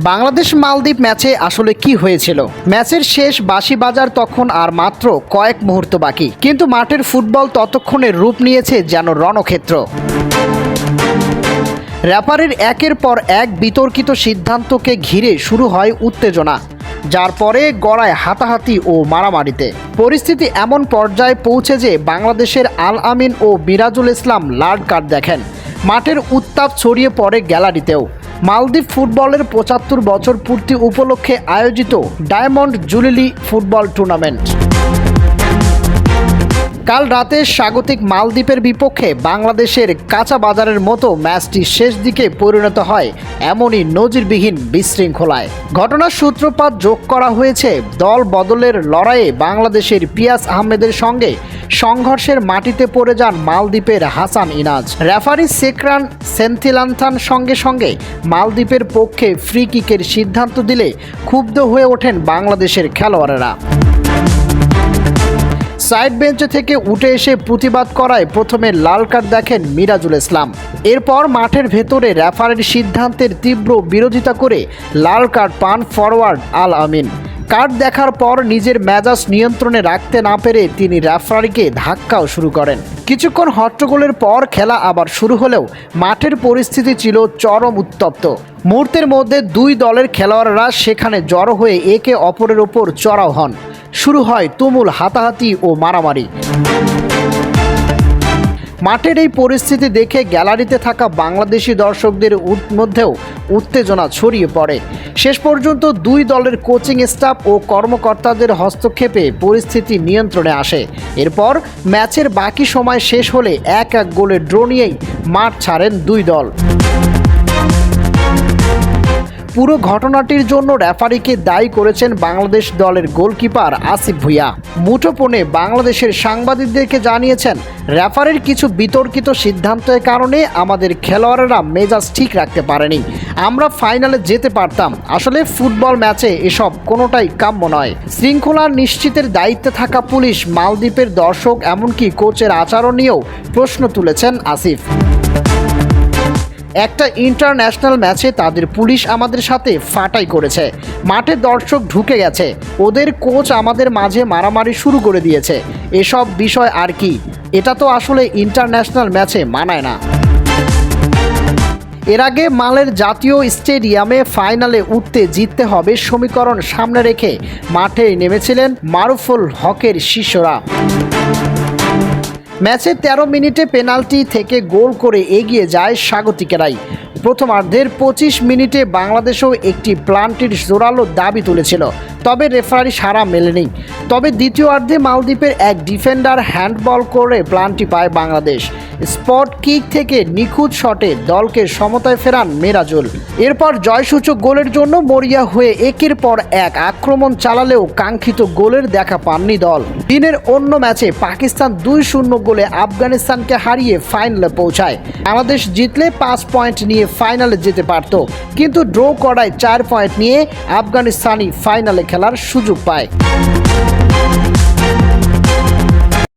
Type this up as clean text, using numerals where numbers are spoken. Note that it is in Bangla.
বাংলাদেশ মালদ্বীপ ম্যাচে আসলে কি হয়েছিল? ম্যাচের শেষ বাঁশি বাজার তখন আর মাত্র কয়েক মুহূর্ত বাকি, কিন্তু মাঠের ফুটবল ততক্ষণে রূপ নিয়েছে যেন রণক্ষেত্র। রেফারির একের পর এক বিতর্কিত সিদ্ধান্তকে ঘিরে শুরু হয় উত্তেজনা, যার পরে গড়ায় হাতাহাতি ও মারামারিতে। পরিস্থিতি এমন পর্যায়ে পৌঁছে যে বাংলাদেশের আল আমিন ও মিরাজুল ইসলাম লাল কার্ড দেখেন। মাঠের উত্তাপ ছড়িয়ে পড়ে গ্যালারিতেও। মালদ্বীপ ফুটবলের ৭৫ বছর পূর্তি উপলক্ষে আয়োজিত ডায়মন্ড জুবিলি ফুটবল টুর্নামেন্ট। কাল রাতে স্বাগতিক মালদ্বীপের বিপক্ষে বাংলাদেশের কাঁচা বাজারের মতো ম্যাচটি শেষ দিকে পরিণত হয় এমনই নজিরবিহীন বিশৃঙ্খলায়। ঘটনার সূত্রপাত যোগ করা হয়েছে দল বদলের লড়াইয়ে বাংলাদেশের পিয়াস আহমেদের সঙ্গে সংঘর্ষের মাটিতে পড়ে যান মালদ্বীপের হাসান ইনাজ। রেফারি সেকরান সেন্থিলান্থান সঙ্গে সঙ্গে মালদ্বীপের পক্ষে ফ্রি কিকের সিদ্ধান্ত দিলে ক্ষুব্ধ হয়ে ওঠেন বাংলাদেশের খেলোয়াড়েরা। সাইড বেঞ্চ থেকে উঠে এসে প্রতিবাদ করায় প্রথমে লাল কার্ড দেখেন মিরাজুল ইসলাম। এরপর মাঠের ভেতরে রেফারির সিদ্ধান্তের তীব্র বিরোধিতা করে লাল কার্ড পান ফরওয়ার্ড আল আমিন। কার্ড দেখার পর নিজের মেজাজ নিয়ন্ত্রণে রাখতে না পেরে তিনি রেফারিকে ধাক্কাও শুরু করেন। কিছুক্ষণ হট্টগোলের পর খেলা আবার শুরু হলেও মাঠের পরিস্থিতি ছিল চরম উত্তপ্ত। মুহূর্তের মধ্যে দুই দলের খেলোয়াড়রা সেখানে জড়ো হয়ে একে অপরের ওপর চড়াও হন। শুরু হয় তুমুল হাতাহাতি ও মারামারি। মাঠের এই পরিস্থিতি দেখে গ্যালারিতে থাকা বাংলাদেশি দর্শকদের মধ্যেও উত্তেজনা ছড়িয়ে পড়ে। শেষ পর্যন্ত দুই দলের কোচিং স্টাফ ও কর্মকর্তাদের হস্তক্ষেপে পরিস্থিতি নিয়ন্ত্রণে আসে। এরপর ম্যাচের বাকি সময় শেষ হলে ১-১ গোলে ড্র নিয়েই মাঠ ছাড়েন দুই দল। পুরো ঘটনাটির জন্য রেফারিকে দায়ী করেছেন বাংলাদেশ দলের গোলকিপার আসিফ ভুঁইয়া। মুঠোফোনে বাংলাদেশের সাংবাদিকদেরকে জানিয়েছেন, রেফারির কিছু বিতর্কিত সিদ্ধান্তের কারণে আমাদের খেলোয়াড়েরা মেজাজ ঠিক রাখতে পারেনি। আমরা ফাইনালে যেতে পারতাম। আসলে ফুটবল ম্যাচে এসব কোনোটাই কাম্য নয়। শৃঙ্খলা নিশ্চিতের দায়িত্বে থাকা পুলিশ, মালদ্বীপের দর্শক এমনকি কোচের আচরণ নিয়েও প্রশ্ন তুলেছেন আসিফ। একটা ইন্টারন্যাশনাল ম্যাচে তাদের পুলিশ আমাদের সাথে ফাটাই করেছে। মাঠে দর্শক ঢুকে গেছে, ওদের কোচ আমাদের মাঝে মারামারি শুরু করে দিয়েছে। এসব বিষয় আর কি? এটা তো আসলে ইন্টারন্যাশনাল ম্যাচে মানায় না। এর আগে মালের জাতীয় স্টেডিয়ামে ফাইনালে উঠতে জিততে হবে সমীকরণ সামনে রেখে মাঠে নেমেছিলেন মারুফুল হকের শিষ্যরা। ম্যাচে ১৩ মিনিটে পেনাল্টি থেকে গোল করে এগিয়ে যায় স্বাগতিকেরাই। প্রথমার্ধের ২৫ মিনিটে বাংলাদেশও একটি প্লান্টির জোরালো দাবি তুলেছিল, তবে রেফারি সাড়া মেলেনি। তবে দ্বিতীয়ার্ধে মালদ্বীপের এক ডিফেন্ডার হ্যান্ডবল করে প্লান্টি পায় বাংলাদেশ। স্পট কিক থেকে নিখুঁত শটে দলকে সমতায় ফেরান মিরাজুল। এরপর জয়সূচক গোলের জন্য মরিয়া হয়ে একের পর এক আক্রমণ চালালেও কাঙ্ক্ষিত গোলের দেখা পাননি দল। দিনের অন্য ম্যাচে পাকিস্তান ২-০ গোলে আফগানিস্তানকে হারিয়ে ফাইনালে পৌঁছায়। বাংলাদেশ জিতলে ৫ পয়েন্ট নিয়ে ফাইনালে যেতে পারত, কিন্তু ড্র করায় ৪ পয়েন্ট নিয়ে আফগানিস্তানই ফাইনালে খেলার সুযোগ পায়।